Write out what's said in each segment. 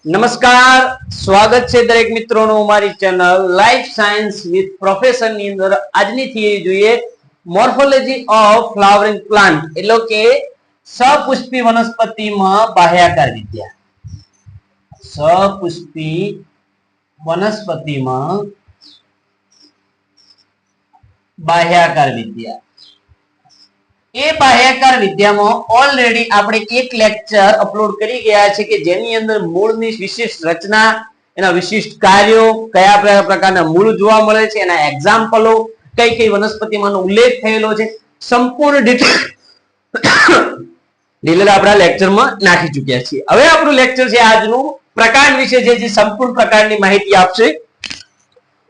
નમસ્કાર, સ્વાગત છે દરેક મિત્રોનું અમારી channel life science with professor ની અંદર. આજની થિયરી જોઈએ મોર્ફોલોજી ઓફ ફ્લાવરિંગ પ્લાન્ટ, એટલે કે સપુષ્પી વનસ્પતિમાં બાહ્યાકાર વિદ્યા. સપુષ્પી વનસ્પતિમાં બાહ્યાકાર વિદ્યા. એ બાહ્યાકાર વિદ્યામાં ઓલરેડી આપણે એક લેક્ચર અપલોડ કરી ગયા છે કે જેની અંદર મૂળની વિશિષ્ટ રચના, એના વિશિષ્ટ કાર્યો, કયા પ્રકારના મૂળ જોવા મળે છે, એના એક્ઝામ્પલો, કઈ કઈ વનસ્પતિમાંનો ઉલ્લેખ થયેલો છે, સંપૂર્ણ ડિટેલ આપણા લેક્ચરમાં નાખી ચૂક્યા છીએ. હવે આપણું લેક્ચર છે આજનું પ્રકાંડ વિશે, જે સંપૂર્ણ પ્રકારની માહિતી આપશે.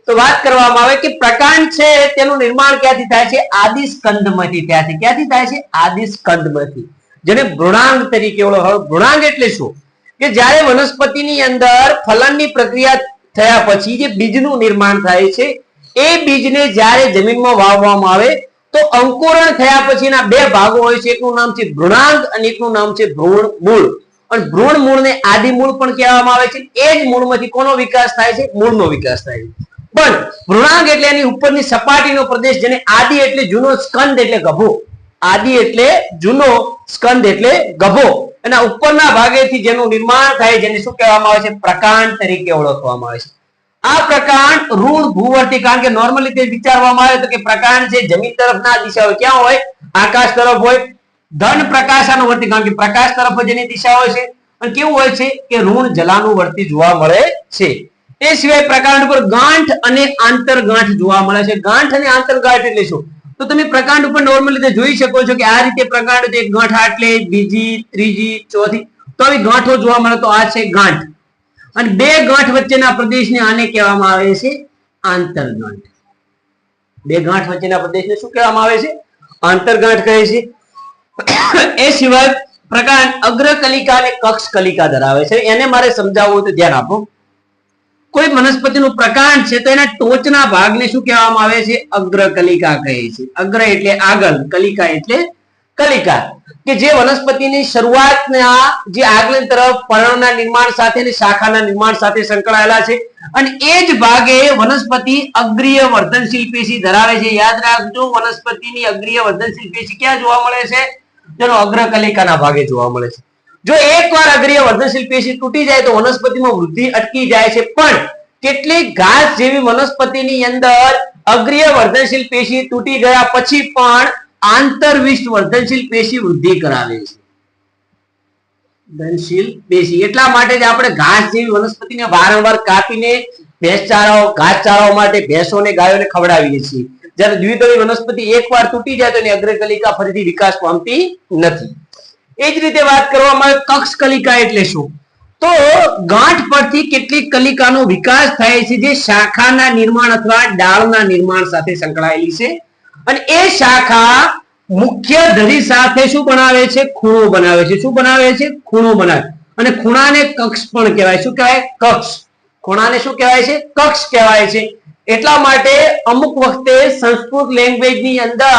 તો વાત કરવામાં આવે કે પ્રકાંડ છે તેનું નિર્માણ ક્યાંથી થાય છે? આદિસ્કંદમાંથી થાય છે. ક્યાંથી થાય છે? આદિસ્કંદમાંથી, જેને ભ્રૂણાંગ તરીકે ઓળખાય. ભ્રૂણાંગ એટલે શું? કે જ્યારે વનસ્પતિની અંદર ફલનની પ્રક્રિયા થયા પછી જે બીજનું નિર્માણ થાય છે, એ બીજને જ્યારે જમીનમાં વાવવામાં આવે તો અંકુરણ થયા પછીના બે ભાગો હોય છે. એકનું નામ છે ભ્રૂણાંગ અને એકનું નામ છે ભ્રૂણ મૂળ. અને ભ્રૂણ મૂળને આદિ મૂળ પણ કહેવામાં આવે છે. એ જ મૂળમાંથી કોનો વિકાસ થાય છે? મૂળનો વિકાસ થાય છે. પણ ભ્રૂણાંગ એટલે એની ઉપરની સપાટીનો પ્રદેશ, જેને આદિ એટલે જૂનો, સ્કંદ એટલે ગભો. આદિ એટલે જૂનો, સ્કંદ એટલે ગભો. એના ઉપરના ભાગેથી જેનું નિર્માણ થાય, જેને શું કહેવામાં આવે છે? પ્રકાંડ તરીકે ઓળખવામાં આવે છે. આ પ્રકાંડ ઋણ ભૂવર્તી, કારણ કે નોર્મલી તે વિચારવામાં આવે તો કે પ્રકાંડ છે જમીન તરફ ના દિશા હોય. ક્યાં હોય? આકાશ તરફ હોય. ધન પ્રકાશાનુવર્તી, કારણ કે પ્રકાશ તરફ જેની દિશા હોય છે. અને કેવું હોય છે કે ઋણ જલાનુવર્તી જોવા મળે છે. એ સિવાય પ્રકાંડ ઉપર ગાંઠ અને આંતરગાંઠ જોવા મળે છે. ગાંઠ અને આંતરગાંઠ એટલે શું? તો તમે પ્રકાંડ ઉપર નોર્મલી રીતે જોઈ શકો છો કે આ રીતે પ્રકાંડ, એક ગાંઠ આટલે, બીજી, ત્રીજી, ચોથી, તો આવી ગાંઠો જોવા મળે. તો આ છે ગાંઠ. અને બે ગાંઠ વચ્ચેના પ્રદેશને આને કહેવામાં આવે છે આંતરગાંઠ. બે ગાંઠ વચ્ચેના પ્રદેશને શું કહેવામાં આવે છે? આંતરગાંઠ કહે છે. એ સિવાય પ્રકાંડ અગ્રકલિકા અને કક્ષ કલિકા ધરાવે છે. એને મારે સમજાવવું તો ધ્યાન આપો. કોઈ વનસ્પતિનું પ્રકાંડ છે તો એના ટોચના ભાગને શું કહેવામાં આવે છે? અગ્રકલિકા કહે છે. અગ્ર એટલે આગળ, કલિકા એટલે કલિકા. કે જે વનસ્પતિની શરૂઆતના જે આગળ તરફ પર્ણના નિર્માણ સાથે અને શાખાના નિર્માણ સાથે સંકળાયેલા છે. અને એ જ ભાગે વનસ્પતિ અગ્રીય વર્ધનશીલ પેશી ધરાવે છે. યાદ રાખજો, વનસ્પતિની અગ્રીય વર્ધનશીલ પેશી ક્યાં જોવા મળે છે? તેનો અગ્રકલિકાના ભાગે જોવા મળે છે. જો એકવાર અગ્રીય વર્ધનશીલ પેશી તૂટી જાય તો વનસ્પતિમાં વૃદ્ધિ અટકી જાય છે. પણ કેટલીક ઘાસ જેવી વનસ્પતિની અંદર અગ્રીય વર્ધનશીલ પેશી તૂટી ગયા પછી પણ આંતરવિષ્ટ વર્ધનશીલ પેશી વૃદ્ધિ કરાવે છે. વર્ધનશીલ પેશી, એટલા માટે જ આપણે ઘાસ જેવી વનસ્પતિને વારંવાર કાપીને ભેંસચારાઓ, ઘાસચારાઓ માટે ભેંસોને, ગાયોને ખવડાવીએ છીએ. જ્યારે દ્વિદળી વનસ્પતિ એકવાર તૂટી જાય તો એની અગ્રકલિકા ફરીથી વિકાસ પામતી નથી. એ જ રીતે વાત કરવામાં આવે કક્ષ કલિકા એટલે શું? તો ગાંઠ પરથી કેટલીક કલિકાનો વિકાસ થાય છે જે શાખાના નિર્માણ અથવા ડાળના નિર્માણ સાથે સંકળાયેલી છે. અને એ શાખા મુખ્ય ધરી સાથે શું બનાવે છે? ખૂણો બનાવે છે. શું બનાવે છે? ખૂણો બનાવે. અને ખૂણાને કક્ષ પણ કહેવાય. શું કહેવાય? કક્ષ. ખૂણાને શું કહેવાય છે? કક્ષ કહેવાય છે. એટલા માટે અમુક વખતે સંસ્કૃત લેંગ્વેજ ની અંદર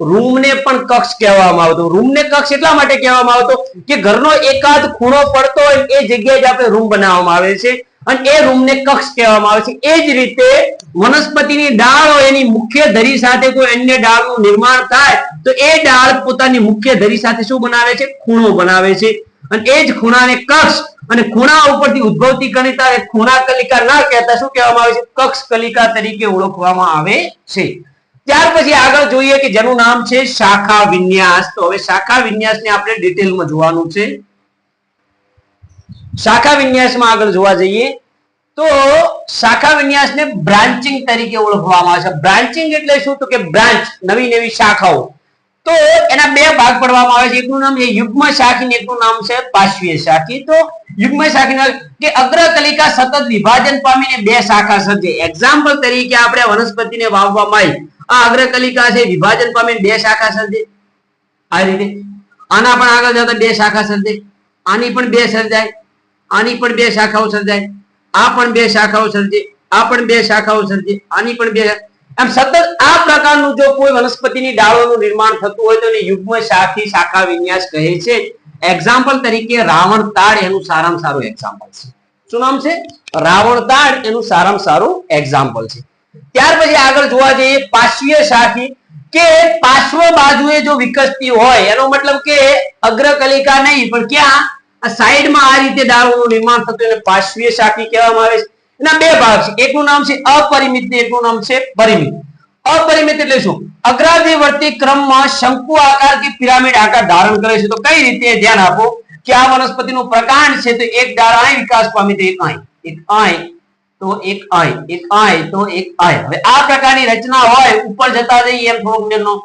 રૂમને પણ કક્ષ કહેવામાં આવતો. રૂમને કક્ષ એટલા માટે કહેવામાં આવતો કે ઘરનો એકાદ ખૂણો પડતો હોય એ જગ્યાએ જ આપણે રૂમ બનાવવામાં આવે છે, અને એ રૂમને કક્ષ કહેવામાં આવે છે. એ જ રીતે વનસ્પતિની ડાળ હોય, એની મુખ્ય ધરી સાથે કોઈ અન્ય ડાળનું નિર્માણ થાય તો એ ડાળ પોતાની મુખ્ય ધરી સાથે શું બનાવે છે? ખૂણો બનાવે છે. અને એ જ ખૂણાને કક્ષ, અને ખૂણા ઉપરથી ઉદ્ભવતી કલિકા ખૂણા કલિકા ના કહેતા શું કહેવામાં આવે છે? કક્ષ કલિકા તરીકે ઓળખવામાં આવે છે. ત્યાર પછી આગળ જોઈએ કે જેનું નામ છે શાખા વિન્યાસ. તો હવે શાખા વિન્યાસને આપણે ડિટેલમાં જોવાનું છે. શાખા વિન્યાસમાં આગળ જોવા જઈએ તો શાખા વિન્યાસને બ્રાન્ચિંગ તરીકે ઓળખવામાં આવે છે. બ્રાન્ચિંગ એટલે શું? તો કે બ્રાન્ચ, નવી નવી શાખાઓ. તો એના બે ભાગ પાડવામાં આવે છે. એકનું નામ છે યુગ્મ શાખી, એકનું નામ છે પાર્શ્વીય શાખી. તો યુગ્મ શાખી કે અગ્રકલિકા સતત વિભાજન પામીને બે શાખા સર્જે. એક્ઝામ્પલ તરીકે આપણે વનસ્પતિને વાવવામાં આવી, આ અગ્રકલિકા છે, વિભાજન પામીને બે શાખા સર્જે. આ રીતે આના પણ આગળ જતા બે શાખા સર્જે, આની પણ બે સર્જાય, આની પણ બે શાખાઓ સર્જાય, આ પણ બે શાખાઓ સર્જે, આ પણ બે શાખાઓ સર્જે, આની પણ બે. એમ સતત આ પ્રકારનું જો કોઈ વનસ્પતિની ડાળોનું નિર્માણ થતું હોય તો એને યુગ્મ શાખી શાખા વિન્યાસ કહે છે. એક્ઝામ્પલ તરીકે રાવણ તાડ એનું સારામાં સારું એક્ઝામ્પલ છે. શું નામ છે? રાવણ તાડ એનું સારામાં સારું એક્ઝામ્પલ છે. ત્યાર પછી આગળ જોવા જઈએ પાર્શ્વીય શાખી, કે પાર્શ્વ બાજુએ જો વિકસતી હોય એનો મતલબ કે અગ્રકલિકા નહીં પણ ક્યાં આ સાઈડમાં આ રીતે ડાળનું નિર્માણ થતું એને પાર્શ્વીય શાખી કહેવામાં આવે છે. એના બે ભાગ છે, એકનું નામ છે અપરિમિત ને એકનું નામ છે પરિમિત. અપરિમિત એટલે શું? અગ્રાધિવર્તી ક્રમમાં શંકુ આકાર કે પિરામિડ આકાર ધારણ કરે છે. તો કઈ રીતે? ધ્યાન આપો કે આ વનસ્પતિનું પ્રકાંડ છે તો એક ડાળ અહીં વિકાસ પામી તો એક અહીં, એક અહીં તો એક અહીં, એક અહીં તો એક અહીં. હવે આ પ્રકારની રચના હોય ઉપર જતા જઈએ એમ થોડોક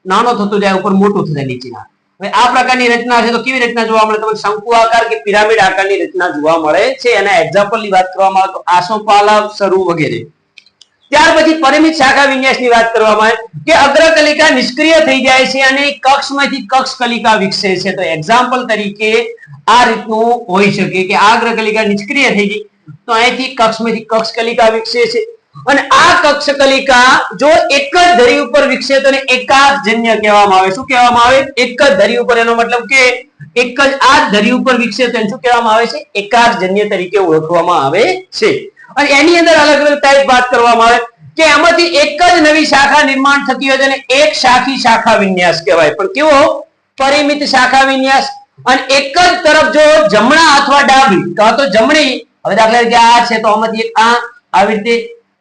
નાનો થતો જાય, ઉપર મોટું થતા નીચેના. હવે આ પ્રકારની રચના છે તો કેવી રચના જોવા મળે? તમને શંકુ આકાર કે પિરામિડ આકારની રચના જોવા મળે છે. એના એક્ઝામ્પલની વાત કરવામાં આવે તો આસોપાલવ, સરુ વગેરે. ત્યાર પછી પરિમિત શાખા વિન્યાસની વાત કરવામાં આવે કે અગ્રકલિકા નિષ્ક્રિય થઈ જાય છે અને કક્ષમાંથી કક્ષ કલિકા વિકસે છે. તો એક્ઝામ્પલ તરીકે આ રીતનું હોઈ શકે કે આ અગ્રકલિકા નિષ્ક્રિય થઈ ગઈ તો અહીંથી કક્ષમાંથી કક્ષ કલિકા વિકસે છે. અને આ કક્ષ કલિકા જો એક જ ધરી ઉપર વિકસે તો એકાર્કજન્ય કહેવામાં આવે. શું કહેવામાં આવે? એક જ ધરી ઉપર. એનો મતલબ કે એક જ આ ધરી ઉપર વિકસે તો એને શું કહેવામાં આવે છે? એકાર્કજન્ય તરીકે ઓળખવામાં આવે છે. અને એની અંદર અલગ અલગ ટાઈપ વાત કરવામાં આવે કે એમાંથી એક જ નવી શાખા નિર્માણ થતી હોય છે એક શાખી શાખા વિન્યાસ કહેવાય. પણ કેવો? પરિમિત શાખા વિન્યાસ. અને એક જ તરફ જો જમણા અથવા ડાબી તો જમણી, હવે દાખલા તરીકે આ છે તો આમાંથી એક આ આવી રીતે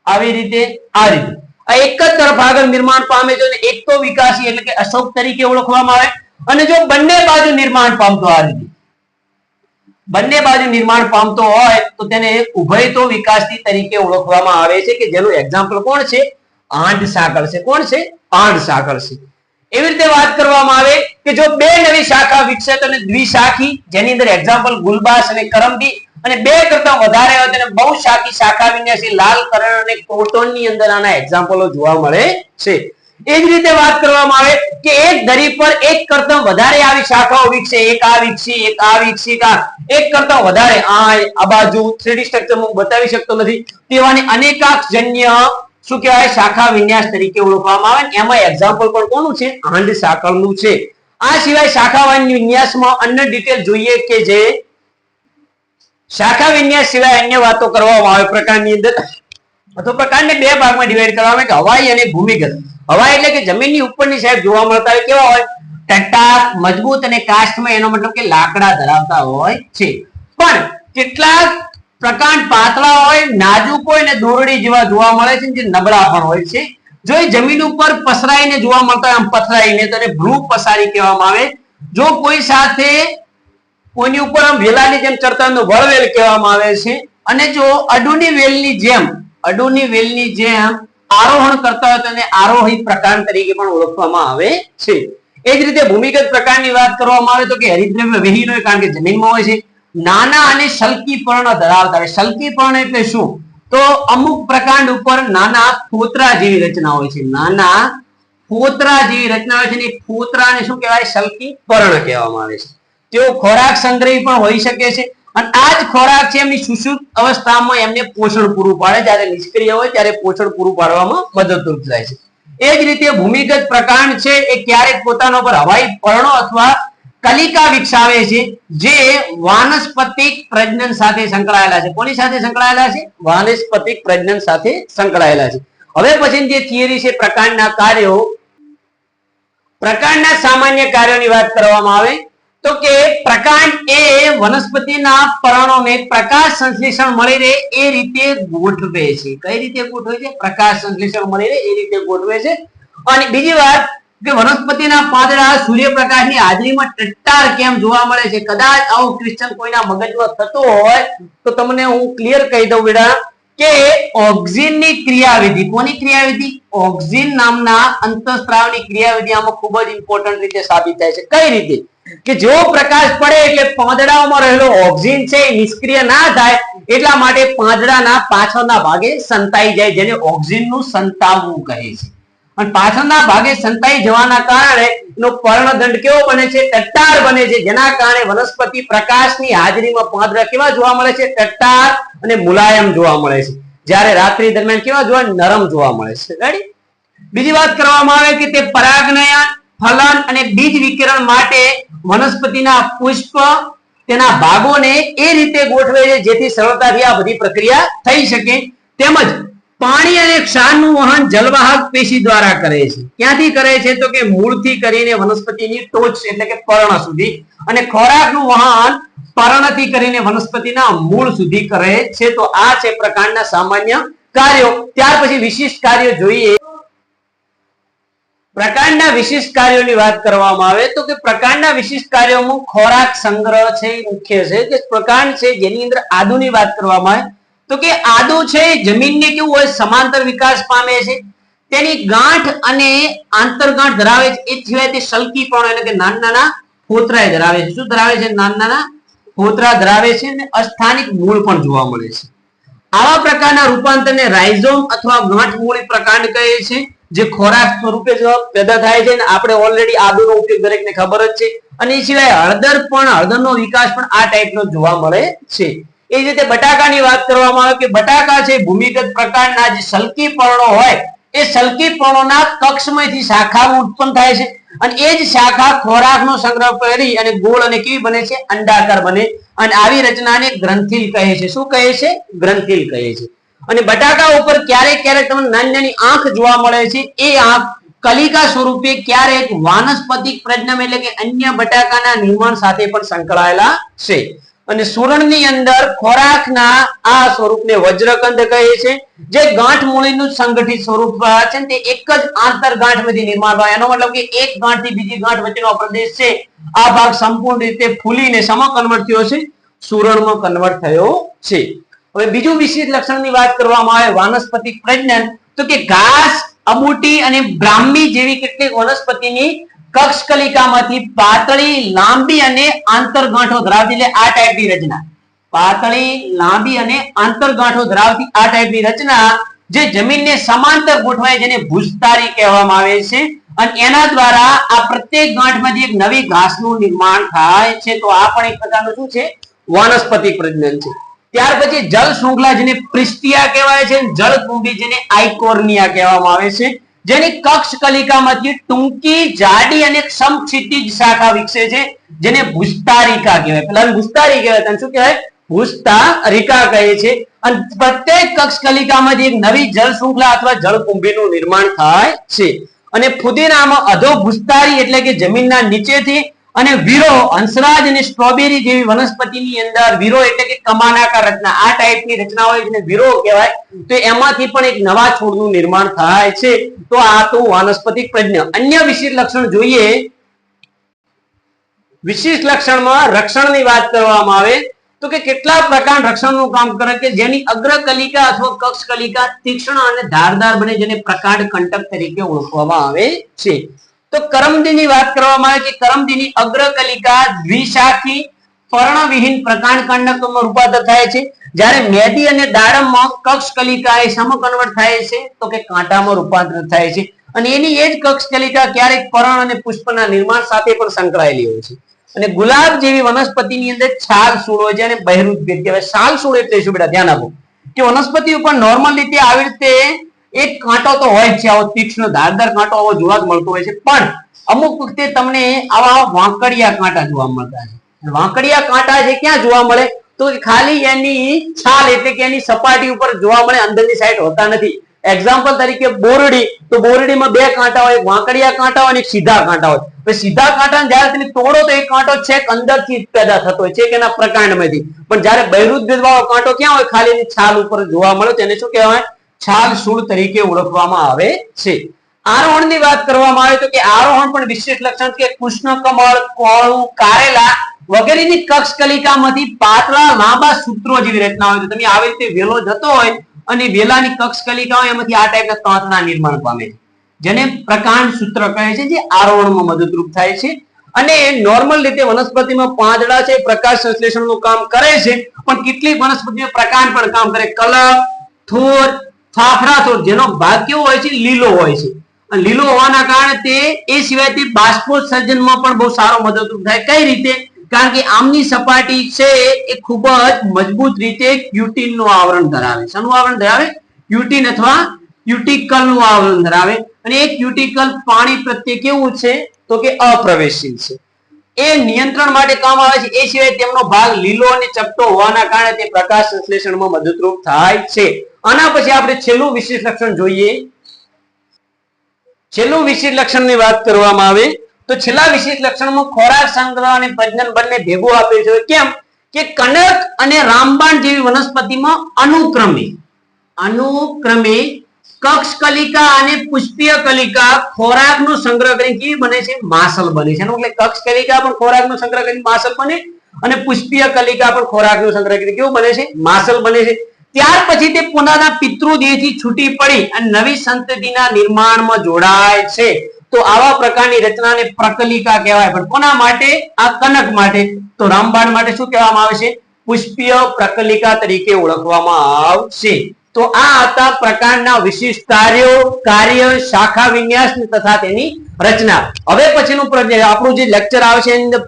આવી રીતે આ રીતે આ એક જ તરફ આગળ નિર્માણ પામે છે અને એક તો વિકાસી એટલે કે અશોક તરીકે ઓળખવામાં આવે. અને જો બંને બાજુ નિર્માણ પામતો આ રીતે બંને બાજુ નિર્માણ પામતો હોય તો તેને ઉભયતો વિકાસી તરીકે ઓળખવામાં આવે છે કે જેનું એક્ઝામ્પલ કોણ છે? આંડ સાંકળ છે. કોણ છે? આંડ સાંકળ છે. એવી રીતે વાત કરવામાં આવે કે જો બે નવી શાખા વિકસે તો દ્વિશાખી, જેની અંદર એક્ઝામ્પલ ગુલબાસ અને કરમદી, અને બે કરતા વધારે હોય તેને બહુશાખી શાખા વિન્યાસી લાલ, કરણ અને કોટોનની અંદર આના એક્ઝામ્પલો જોવા મળે છે. એ જ રીતે વાત કરવામાં આવે કે એક ધરી પર એક કરતા વધારે આવી શાખાઓ વિકસે, એક આ વિકસી, એક આ વિકસી, એક કરતા વધારે આ બાજુ 3D સ્ટ્રક્ચર હું બતાવી શકતો નથી તેવાની અનેકાક્ષજન્ય શું કહેવાય? શાખા વિન્યાસ તરીકે ઓળખવામાં આવે. એમાં એક્ઝામ્પલ પણ કોનું છે? આંડ સાંકળનું છે. આ સિવાય શાખા વિન્યાસમાં અન્ય ડિટેલ જોઈએ કે જે શાખા વિન્યાસ સિવાય અન્ય વાતો કરવામાં આવે પ્રકારની અંદર. તો પ્રકારને બે ભાગમાં ડિવાઈડ કરવામાં આવે કે હવાઈ અને ભૂમિગત. હવાઈ એટલે કે જમીનની ઉપરની સાઈડ જોવા મળતા હોય કેવા હોય? ટટ્ટાર, મજબૂત અને કાસ્ટમાં, એનો મતલબ કે લાકડા ધરાવતા હોય છે. પણ કેટલાક પ્રકાંડ પાતળા હોય, નાજુક હોય ને દોરડી જેવા જોવા મળે છે જે નબળા પણ હોય છે. જો એ જમીન ઉપર પસરાઈને જોવા મળતા હોય આમ પથરાઈને તો એને ભ્રૂ પસારી કહેવામાં આવે. જો કોઈ સાથે કોઈની ઉપર આમ વેલાની જેમ ચડતા હોય તો વળવેલ કહેવામાં આવે છે. અને જો અડુની વેલની જેમ આરોહણ કરતા હોય તો એને આરોહી પ્રકાંડ તરીકે પણ ઓળખવામાં આવે છે. એ જ રીતે ભૂમિગત પ્રકારની વાત કરવામાં આવે તો કે હરિતદ્રવ્ય વિહીન હોય કારણ કે જમીનમાં હોય છે. નાના અને સલ્કી પર્ણ ધરાવતા હોય. સલ્કી પર્ણ એટલે શું? તો અમુક પ્રકાંડ ઉપર નાના ફોતરા જેવી રચના હોય છે. નાના ફોતરા જેવી રચના હોય છે ને ફોતરાને શું કહેવાય? સલ્કી પર્ણ કહેવામાં આવે છે. તેઓ ખોરાક સંગ્રહી પણ હોઈ શકે છે અને આ જ ખોરાક છે એમની સુષુપ્ત અવસ્થામાં એમને પોષણ પૂરું પાડે. જ્યારે નિષ્ક્રિય હોય ત્યારે પોષણ પૂરું પાડવામાં મદદરૂપ થાય છે. એ જ રીતે ભૂમિગત પ્રકાંડ છે એ ક્યારેક પોતાના પર હવાઈ પર્ણો અથવા કલિકા વિકસાવે છે જે વાનસ્પતિક પ્રજનન સાથે સંકળાયેલા છે. કોની સાથે સંકળાયેલા છે? વાનસ્પતિક પ્રજનન સાથે સંકળાયેલા છે. હવે પછી જે થિયરી છે પ્રકાંડના કાર્યો, પ્રકાંડના સામાન્ય કાર્યોની વાત કરવામાં આવે તો કે પ્રકાંડ એ વનસ્પતિના પર્ણોને પ્રકાશ સંશ્લેષણ મળી રહે એ રીતે ગોઠવે છે. કઈ રીતે ગોઠવે છે? પ્રકાશ સંશ્લેષણ મળી રહે એ રીતે ગોઠવે છે. અને બીજી વાત કે વનસ્પતિના પાંદડા સૂર્યપ્રકાશની હાજરીમાં ટટ્ટાર કેમ જોવા મળે છે? કદાચ આવું ક્વેશ્ચન કોઈના મગજમાં થતો હોય તો તમને હું ક્લિયર કહી દઉં બેટા કે ઓક્સિનની ક્રિયાવિધિ, કોની ક્રિયાવિધિ? ઓક્સિન નામના અંતઃસ્ત્રાવની ક્રિયાવિધિ આમાં ખૂબ જ ઇમ્પોર્ટન્ટ રીતે સાબિત થાય છે. કઈ રીતે? કે જો પ્રકાશ પડે એટલે પાંદડાઓમાં રહેલો ઓક્સિન છે એ નિષ્ક્રિય ના થાય એટલા માટે પાંદડાના પાછળના ભાગે સંતાઈ જાય, જેને ઓક્સિનનું સંતાવવું કહે છે. અને પાછળના ભાગે સંતાઈ જવાના કારણે એનો પર્ણદંડ કેવો બને છે? ટટ્ટાર બને છે. જેના કારણે વનસ્પતિ પ્રકાશની હાજરીમાં પાંદડા કેવા જોવા મળે છે? ટટ્ટાર અને મુલાયમ જોવા મળે છે. જ્યારે રાત્રિ દરમિયાન કેવા જોવા? નરમ જોવા મળે છે. રેડી? બીજી વાત કરવામાં આવે કે તે પરાગનયન, ફલન અને બીજ વિકિરણ માટે વનસ્પતિના પુષ્પ તેના ભાગોને એ રીતે ગોઠવે છે જેથી સરળતાથી આ બધી પ્રક્રિયા થઈ શકે. તેમજ પાણી અને ક્ષારનું વહન જલવાહક પેશી દ્વારા કરે છે. ક્યાંથી કરે છે? તો કે મૂળથી કરીને વનસ્પતિની ટોચ એટલે કે પર્ણ સુધી, અને ખોરાકનું વહન પર્ણથી કરીને વનસ્પતિના મૂળ સુધી કરે છે. તો આ છે પ્રકાંડના સામાન્ય કાર્યો. ત્યાર પછી વિશિષ્ટ કાર્યો જોઈએ. પ્રકાંડના વિશિષ્ટ કાર્યોની વાત કરવામાં આવે તો કે પ્રકાંડના વિશિષ્ટ કાર્યોમાં ખોરાક સંગ્રહ છે મુખ્ય છે. કે પ્રકાંડ છે જેની અંદર આદુની વાત કરવામાં આવે તો કે આદુ છે જમીનને કેવું હોય સમાંતર વિકાસ પામે છે. તેની ગાંઠ અને આંતરગાંઠ ધરાવે છે. એ સિવાય તે સલ્કીપણું એટલે કે નાના નાના ફોતરા ધરાવે છે. શું ધરાવે છે? નાના નાના ફોતરા ધરાવે છે અને અસ્થાનિક મૂળ પણ જોવા મળે છે. આવા પ્રકારના રૂપાંતરને રાઇઝોમ અથવા ગાંઠમૂળી પ્રકાંડ કહે છે, જે ખોરાક સ્વરૂપે પેદા થાય છે. અને આપણે ઓલરેડી આદુનો ઉપયોગ દરેકને ખબર જ છે. અને એ સિવાય હળદરનો વિકાસ પણ આ ટાઈપનો જોવા મળે છે. એ જ રીતે બટાકાની વાત કરવામાં આવે કે બટાકા છે ભૂમિગત પ્રકારના જે સલ્કી પર્ણો હોય એ સલ્કી પર્ણોના કક્ષમાંથી શાખાઓ ઉત્પન્ન થાય છે. અને એ જ શાખા ખોરાકનો સંગ્રહ કરી અને ગોળ અને કેવી બને છે? અંડાકાર બને. અને આવી રચનાને ગ્રંથિલ કહે છે. શું કહે છે? ગ્રંથિલ કહે છે. અને બટાકા ઉપર ક્યારેક ક્યારેક તમને નાની નાની આંખ જોવા મળે છે. એ આંખ કલિકા સ્વરૂપે ક્યારેક વાનસ્પતિક પ્રજનન એટલે કે અન્ય બટાકાના નિર્માણ સાથે પણ સંકળાયેલા છે. અને સુરણની અંદર ખોરાકના આ સ્વરૂપને વજ્રકંદ કહે છે, જે ગાંઠમૂળીનું સંગઠિત સ્વરૂપ છે. તે એક જ આંતરગાંઠમાંથી નિર્માણ થાય. એનો મતલબ કે એક ગાંઠથી બીજી ગાંઠ વચ્ચેનો પ્રદેશ છે આ ભાગ સંપૂર્ણ રીતે ફૂલીને શેમાં કન્વર્ટ થયો છે? સુરણમાં કન્વર્ટ થયો છે. હવે બીજું વિશેષ લક્ષણની વાત કરવામાં આવે વાનસ્પતિક પ્રજનન તો કે ઘાસ, અબૂટી અને બ્રાહ્મી જેવી કેટલીક વનસ્પતિની કક્ષકલિકામાંથી પાતળી, લાંબી અને આંતરગાંઠો ધરાવતી એટલે આ ટાઈપની રચના. પાતળી, લાંબી અને આંતરગાંઠો ધરાવતી આ ટાઈપની રચના જે જમીનને સમાંતર ગોઠવાય જેને ભૂસ્તારી કહેવામાં આવે છે. અને એના દ્વારા આ પ્રત્યેક ગાંઠમાંથી એક નવી ઘાસનું નિર્માણ થાય છે. તો આ પણ એક પ્રકારનું શું છે? વાનસ્પતિક પ્રજનન છે. ત્યાર પછી જળ શૃંખલા જેને પ્રિસ્ટિયા કહેવાય છે, જળકુંભી જેને આઇકોર્નિયા કહેવામાં આવે છે, જેની કક્ષકલિકામાંથી ટૂંકી, જાડી અને સમક્ષિતિજ શાખા વિકસે છે, જેને ભૂસ્તારિકા કહેવાય. પેલા ભૂસ્તારી કહેવાય, તને શું કહેવાય? ભૂસ્તારિકા કહે છે. અને પ્રત્યેક કક્ષકલિકામાંથી એક નવી જળ શૃંખલા અથવા જળકુંભીનું નિર્માણ થાય છે. અને ફુદીનામાં અધો ભૂસ્તારી એટલે કે જમીનના નીચેથી, અને વીરો, હંસરાજ અને સ્ટ્રોબેરી જેવી વનસ્પતિની અંદર વીરો એટલે કે કમાનાકાર રચના આ ટાઈપની રચના હોય જેને વીરો કહેવાય. તો એમાંથી પણ એક નવા છોડનું નિર્માણ થાય છે. તો આ તો વાનસ્પતિક પ્રજનન. અન્ય વિશેષ લક્ષણ જોઈએ. વિશિષ્ટ લક્ષણમાં રક્ષણની વાત કરવામાં આવે તો કે કેટલા પ્રકાર રક્ષણનું કામ કરે કે જેની અગ્રકલિકા અથવા કક્ષકલિકા તીક્ષ્ણ અને ધારદાર બને, જેને પ્રકાંડ કંટક તરીકે ઓળખવામાં આવે છે. તો કરમદીની વાત કરવામાં આવે કે કરમદીની અગ્રકલિકા દ્વિશાખી પર્ણવિહીન પ્રકાંડ કંડકમાં રૂપાંતર થાય છે. જ્યારે મેદી અને દાડમમાં કક્ષકલિકા એ સમકન્વર્ટ થાય છે તો કે કાંટામાં રૂપાંતર થાય છે. અને એની એ જ કક્ષકલિકા ક્યારેક પર્ણ અને પુષ્પના નિર્માણ સાથે પણ સંકળાયેલી હોય છે. અને ગુલાબ જેવી વનસ્પતિની અંદર છાલ સૂળ હોય છે અને બહિરુદભેદ કહેવાય. છાલ સૂળ એટલે શું બેટા? ધ્યાન આપો કે વનસ્પતિ ઉપર નોર્મલ રીતે આવી રીતે એક કાંટો તો હોય છે, આવો તીક્ષ્ણ ધારદાર કાંટો આવો જોવા જ મળતો હોય છે. પણ અમુક વખતે તમને આવા વાંકડિયા કાંટા જોવા મળતા છે. વાંકડિયા કાંટા છે ક્યાં જોવા મળે? તો ખાલી એની છાલ એટલે કે એની સપાટી ઉપર જોવા મળે, અંદરની સાઈડ હોતા નથી. એક્ઝામ્પલ તરીકે બોરડી, તો બોરડીમાં બે કાંટા હોય, વાંકડિયા કાંટા હોય અને સીધા કાંટા હોય. સીધા કાંટા જયારે તમે તોડો તો એક કાંટો છેક અંદરથી પેદા થતો હોય છે કે એના પ્રકાંડમાંથી. પણ જયારે બહિરુદભેદ વાળો કાંટો ક્યાં હોય? ખાલી એની છાલ ઉપર જોવા મળે. તેને શું કહેવાય? છાલ સૂળ તરીકે ઓળખવામાં આવે છે. આરોહણની વાત કરવામાં આવે તો કે આરોહણ પણ વિશેષ લક્ષણ છે. કૃષ્ણ કમળ, કોળું, કારેલા વગેરેની કક્ષકલિકામાંથી પાતળા લાંબા સૂત્રો જેવી રચના હોય. તો તમે આવી રીતે વેલો જતો હોય અને વેલાની કક્ષકલિકા હોય એમાંથી આ ટાઈપના તાંતણા નિર્માણ પામે છે, જેને પ્રકાંડ સૂત્ર કહે છે, જે આરોહણમાં મદદરૂપ થાય છે. અને નોર્મલ રીતે વનસ્પતિમાં પાંદડા છે પ્રકાશ સંશ્લેષણનું કામ કરે છે, પણ કેટલીક વનસ્પતિમાં પ્રકાંડ પણ કામ કરે. કલમ, થોર, ફાફડા થોર જેનો ભાગ કેવો હોય છે? લીલો હોય છે. અને લીલો હોવાના કારણે તે એ સિવાય તે બાષ્પોત્સર્જનમાં પણ બહુ સારો મદદરૂપ થાય. કઈ રીતે? કારણ કે આમની સપાટી છે એ ખૂબ જ મજબૂત રીતે ક્યુટીનનું આવરણ ધરાવે. શાનું આવરણ ધરાવે? ક્યુટીન અથવા ક્યુટિકલનું આવરણ ધરાવે. અને એ ક્યુટિકલ પાણી પ્રત્યે કેવું છે? તો કે અપ્રવેશશીલ છે. એ નિયંત્રણ માટે કામ આવે છે. એ સિવાય તેમનો ભાગ લીલો અને ચપટો હોવાના કારણે તે પ્રકાશ સંશ્લેષણમાં મદદરૂપ થાય છે. આના પછી આપણે છેલ્લું વિશેષ લક્ષણ જોઈએ. છેલ્લું વિશેષ લક્ષણની વાત કરવામાં આવે તો છેલ્લા વિશેષ લક્ષણમાં ખોરાક સંગ્રહ અને પ્રજનન બંને ભેગું આપે છે. કેમ કે કનક અને રામબાણ જેવી વનસ્પતિમાં અનુક્રમે કક્ષ કલિકા અને પુષ્પીય કલિકા ખોરાકનો સંગ્રહ કરીને કેવી બને છે? માસલ બને છે. એટલે કક્ષ કલિકા પણ ખોરાકનો સંગ્રહ કરીને માસલ બને અને પુષ્પીય કલિકા પણ ખોરાકનો સંગ્રહ કરીને કેવું બને છે? માસલ બને છે. ત્યાર પછી તે પોતાના પિતૃદેહથી છૂટી પડી અને નવી સંતતિના નિર્માણમાં જોડાય છે. તો આવા પ્રકારની રચનાને પ્રકલિકા કહેવાય. પણ કોના માટે? આ કનક માટે. તો રામબાણ માટે શું કહેવામાં આવે છે? પુષ્પીય પ્રકલિકા તરીકે ઓળખવામાં આવશે. તો આ હતા પ્રકાંડના વિશિષ્ટ કાર્ય, શાખા વિન્યાસ તથા તેની રચના. હવે પછીનું આપણું જે લેક્ચર આવશે એની અંદર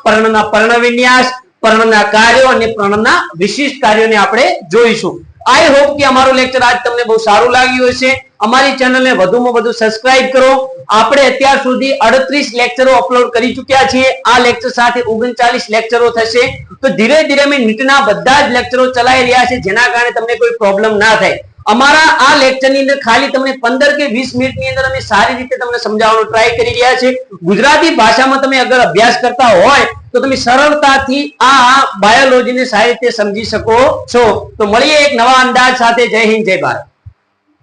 પર્ણના પર્ણ વિન્યાસ, પર્ણના કાર્યો અને પર્ણના વિશિષ્ટ કાર્યોને આપણે જોઈશું. આઈ હોપ કે અમારું લેક્ચર આજ તમને બહુ સારું લાગ્યું હશે. અમારી ચેનલને વધુમાં વધુ સબસ્ક્રાઇબ કરો. આપણે અત્યાર સુધી 38 લેક્ચરો અપલોડ કરી ચૂક્યા છીએ. આ લેક્ચર સાથે 39 લેક્ચરો થશે. તો ધીરે ધીરે અમે નીટના બધા જ લેક્ચરો ચલાવી રહ્યા છે, જેના કારણે તમને કોઈ પ્રોબ્લેમ ના થાય. અમારા આ લેક્ચરની અંદર ખાલી તમને 15 કે 20 મિનિટની અંદર અમે સારી રીતે તમને સમજાવવાનો ટ્રાય કરી રહ્યા છે. ગુજરાતી ભાષામાં તમે અગર અભ્યાસ કરતા હોય તો તમે સરળતાથી આ બાયોલોજીને સારી રીતે સમજી શકો છો. તો મળીએ એક નવા અંદાજ સાથે. જય હિન્દ, જય ભારત.